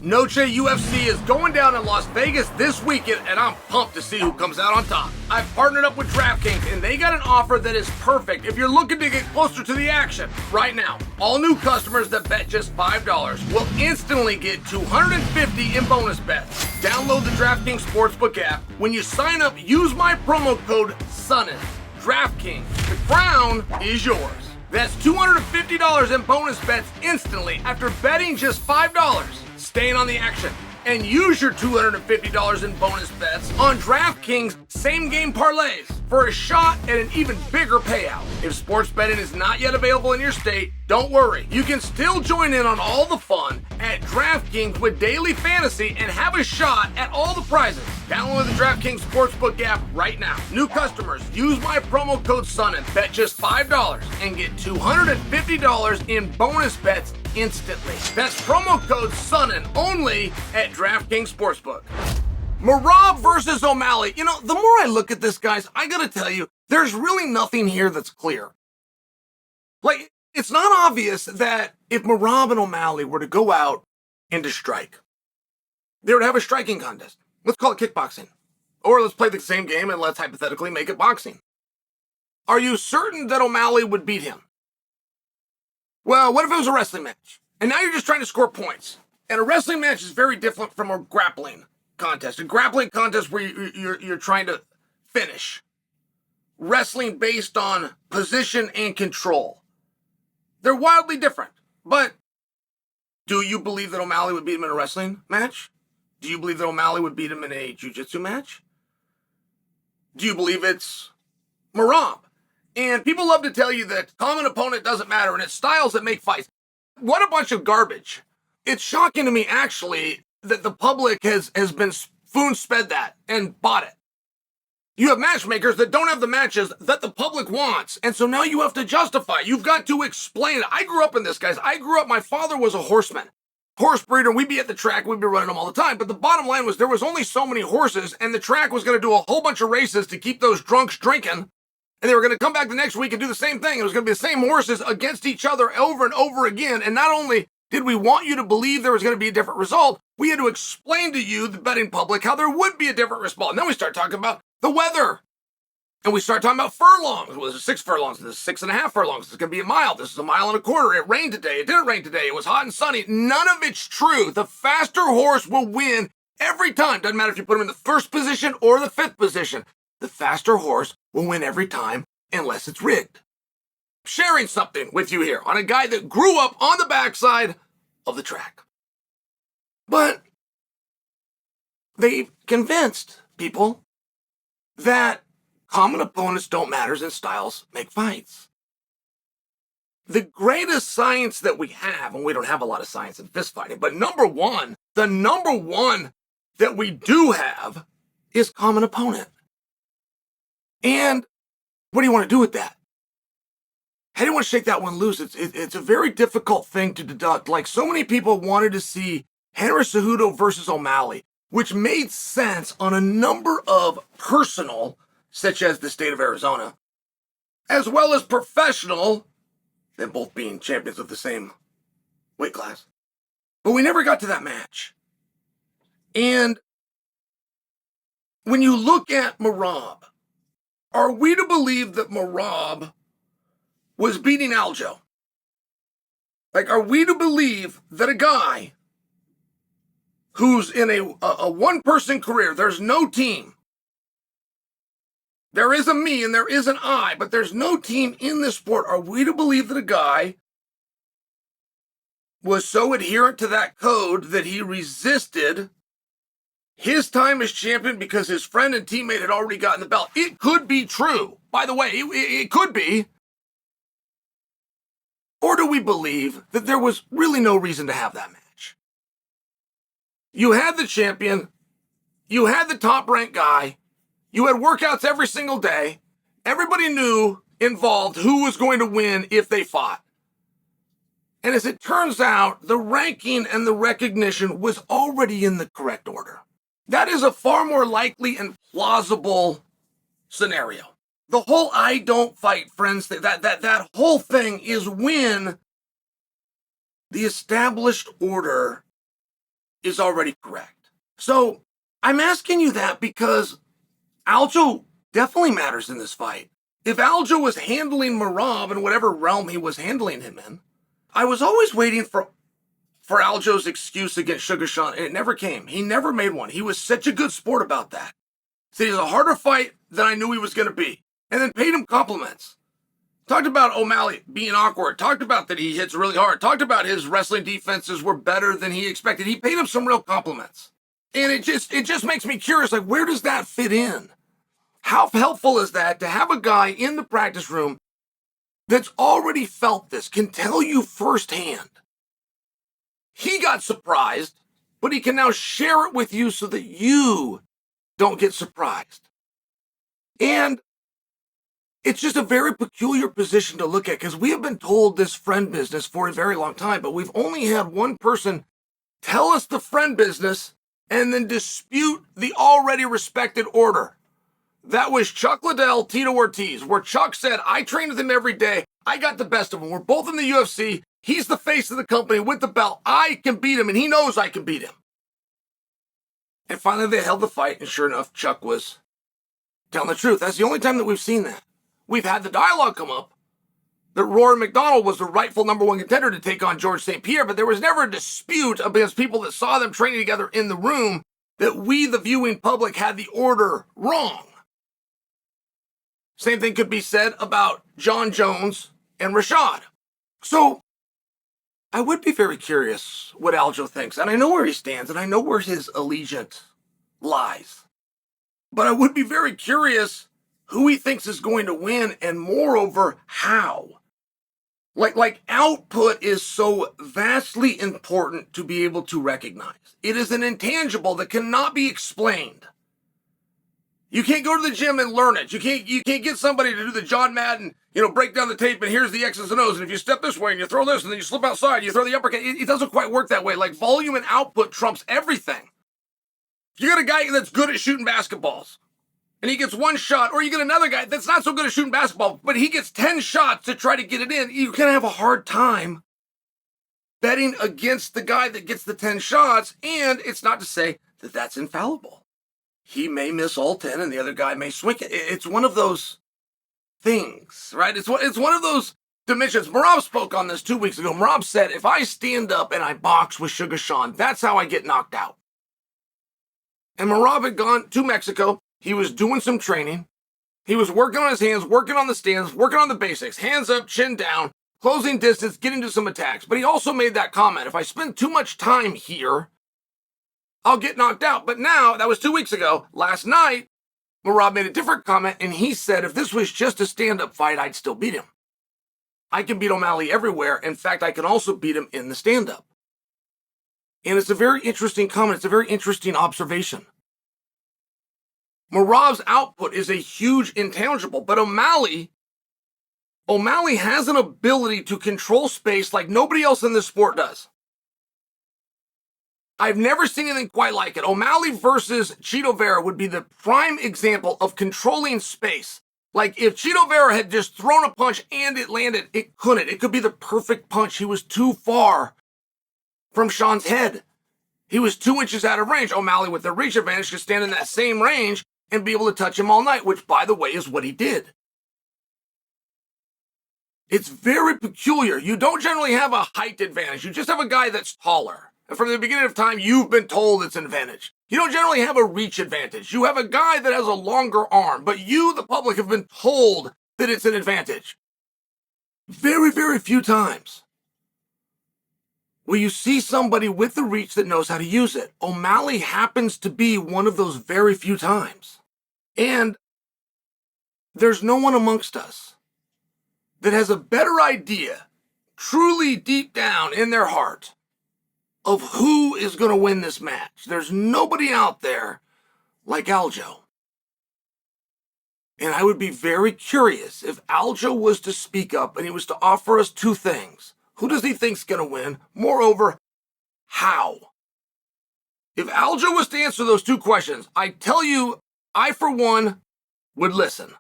Noche UFC is going down in Las Vegas this weekend, and I'm pumped to see who comes out on top. I've partnered up with DraftKings, and they got an offer that is perfect if you're looking to get closer to the action. Right now, all new customers that bet just $5 will instantly get $250 in bonus bets. Download the DraftKings Sportsbook app. When you sign up, use my promo code SONNEN. DraftKings, the crown is yours. That's $250 in bonus bets instantly after betting just $5. Staying on the action and use your $250 in bonus bets on DraftKings same-game parlays for a shot at an even bigger payout. If sports betting is not yet available in your state, don't worry. You can still join in on all the fun at DraftKings with daily fantasy and have a shot at all the prizes. Download the DraftKings Sportsbook app right now. New customers, use my promo code SONNEN. Bet just $5 and get $250 in bonus bets instantly. That's promo code SONNEN only at DraftKings Sportsbook. Merab versus O'Malley. You know, the more I look at this, guys, I gotta tell you, there's really nothing here that's clear. Like, it's not obvious that if Merab and O'Malley were to go out and to strike, they would have a striking contest. Let's call it kickboxing. Or let's play the same game and let's hypothetically make it boxing. Are you certain that O'Malley would beat him? Well, what if it was a wrestling match? And now you're just trying to score points. And a wrestling match is very different from a grappling contest. A grappling contest where you're trying to finish. Wrestling based on position and control. They're wildly different. But do you believe that O'Malley would beat him in a wrestling match? Do you believe that O'Malley would beat him in a jiu-jitsu match? Do you believe it's Merab? And people love to tell you that common opponent doesn't matter and it's styles that make fights. What a bunch of garbage. It's shocking to me, actually, that the public has been spoon-fed that and bought it. You have matchmakers that don't have the matches that the public wants, and so now you have to justify. You've got to explain it. I grew up in this, guys. My father was a horseman. Horse breeder, we'd be at the track, we'd be running them all the time, but the bottom line was there was only so many horses, and the track was going to do a whole bunch of races to keep those drunks drinking. And they were going to come back the next week and do the same thing. It was going to be the same horses against each other over and over again. And not only did we want you to believe there was going to be a different result, we had to explain to you, the betting public, how there would be a different result. And then we start talking about the weather. And we start talking about furlongs. Well, this is 6 furlongs. This is 6.5 furlongs. This is going to be a mile. This is a mile and a quarter. It rained today. It didn't rain today. It was hot and sunny. None of it's true. The faster horse will win every time. Doesn't matter if you put him in the first position or the 5th position. The faster horse will win every time unless it's rigged. Sharing something with you here on a guy that grew up on the backside of the track. But they've convinced people that common opponents don't matter and styles make fights. The greatest science that we have, and we don't have a lot of science in fist fighting, but the number one that we do have is common opponent. And what do you want to do with that? How do you want to shake that one loose? It's a very difficult thing to deduct. Like, so many people wanted to see Henry Cejudo versus O'Malley, which made sense on a number of personal, such as the state of Arizona, as well as professional, them both being champions of the same weight class. But we never got to that match. And when you look at Merab, are we to believe that Merab was beating Aljo? Like, are we to believe that a guy who's in a one-person career, there's no team, there is a me and there is an I, but there's no team in this sport, are we to believe that a guy was so adherent to that code that he resisted his time as champion because his friend and teammate had already gotten the belt? It could be true. By the way, it could be. Or do we believe that there was really no reason to have that match? You had the champion. You had the top-ranked guy. You had workouts every single day. Everybody knew involved who was going to win if they fought. And as it turns out, the ranking and the recognition was already in the correct order. That is a far more likely and plausible scenario. The whole I don't fight friends thing, that whole thing is when the established order is already correct. So I'm asking you that because Aljo definitely matters in this fight. If Aljo was handling Merab in whatever realm he was handling him in, I was always waiting for Aljo's excuse against Sugar Sean, and it never came. He never made one. He was such a good sport about that. Said he's a harder fight than I knew he was going to be, and then paid him compliments. Talked about O'Malley being awkward. Talked about that he hits really hard. Talked about his wrestling defenses were better than he expected. He paid him some real compliments. And it just makes me curious, like, where does that fit in? How helpful is that to have a guy in the practice room that's already felt this, can tell you firsthand? He got surprised, but he can now share it with you so that you don't get surprised. And it's just a very peculiar position to look at because we have been told this friend business for a very long time, but we've only had one person tell us the friend business and then dispute the already respected order. That was Chuck Liddell, Tito Ortiz, where Chuck said, I trained with him every day. I got the best of him. We're both in the UFC. He's the face of the company with the belt. I can beat him, and he knows I can beat him. And finally, they held the fight, and sure enough, Chuck was telling the truth. That's the only time that we've seen that. We've had the dialogue come up that Rory McDonald was the rightful number one contender to take on George St. Pierre, but there was never a dispute against people that saw them training together in the room that we, the viewing public, had the order wrong. Same thing could be said about Jon Jones and Rashad. So I would be very curious what Aljo thinks, and I know where he stands, and I know where his allegiance lies. But I would be very curious who he thinks is going to win, and moreover, how. Like output is so vastly important to be able to recognize. It is an intangible that cannot be explained. You can't go to the gym and learn it. You can't get somebody to do the John Madden, break down the tape and here's the X's and O's. And if you step this way and you throw this and then you slip outside, you throw the uppercut. It doesn't quite work that way. Like volume and output trumps everything. You got a guy that's good at shooting basketballs and he gets one shot, or you get another guy that's not so good at shooting basketball, but he gets 10 shots to try to get it in. You're going to have a hard time betting against the guy that gets the 10 shots. And it's not to say that that's infallible. He may miss all 10 and the other guy may swing it. It's one of those things, right? It's one of those dimensions. Merab spoke on this 2 weeks ago. Merab said, if I stand up and I box with Sugar Sean, that's how I get knocked out. And Merab had gone to Mexico. He was doing some training. He was working on his hands, working on the stands, working on the basics. Hands up, chin down, closing distance, getting to some attacks. But he also made that comment, if I spend too much time here, I'll get knocked out. But now, that was 2 weeks ago, last night, Merab made a different comment, and he said, if this was just a stand-up fight, I'd still beat him. I can beat O'Malley everywhere. In fact, I can also beat him in the stand-up. And it's a very interesting comment. It's a very interesting observation. Merab's output is a huge intangible, but O'Malley has an ability to control space like nobody else in this sport does. I've never seen anything quite like it. O'Malley versus Chito Vera would be the prime example of controlling space. Like if Chito Vera had just thrown a punch and it landed, it couldn't. It could be the perfect punch. He was too far from Sean's head. He was 2 inches out of range. O'Malley, with the reach advantage, could stand in that same range and be able to touch him all night, which, by the way, is what he did. It's very peculiar. You don't generally have a height advantage. You just have a guy that's taller. And from the beginning of time, you've been told it's an advantage. You don't generally have a reach advantage. You have a guy that has a longer arm, but you, the public, have been told that it's an advantage. Very, very few times will you see somebody with the reach that knows how to use it. O'Malley happens to be one of those very few times. And there's no one amongst us that has a better idea, truly deep down in their heart, of who is going to win this match. There's nobody out there like Aljo. And I would be very curious if Aljo was to speak up and he was to offer us two things. Who does he think's going to win? Moreover, how? If Aljo was to answer those two questions, I tell you, I, for one, would listen.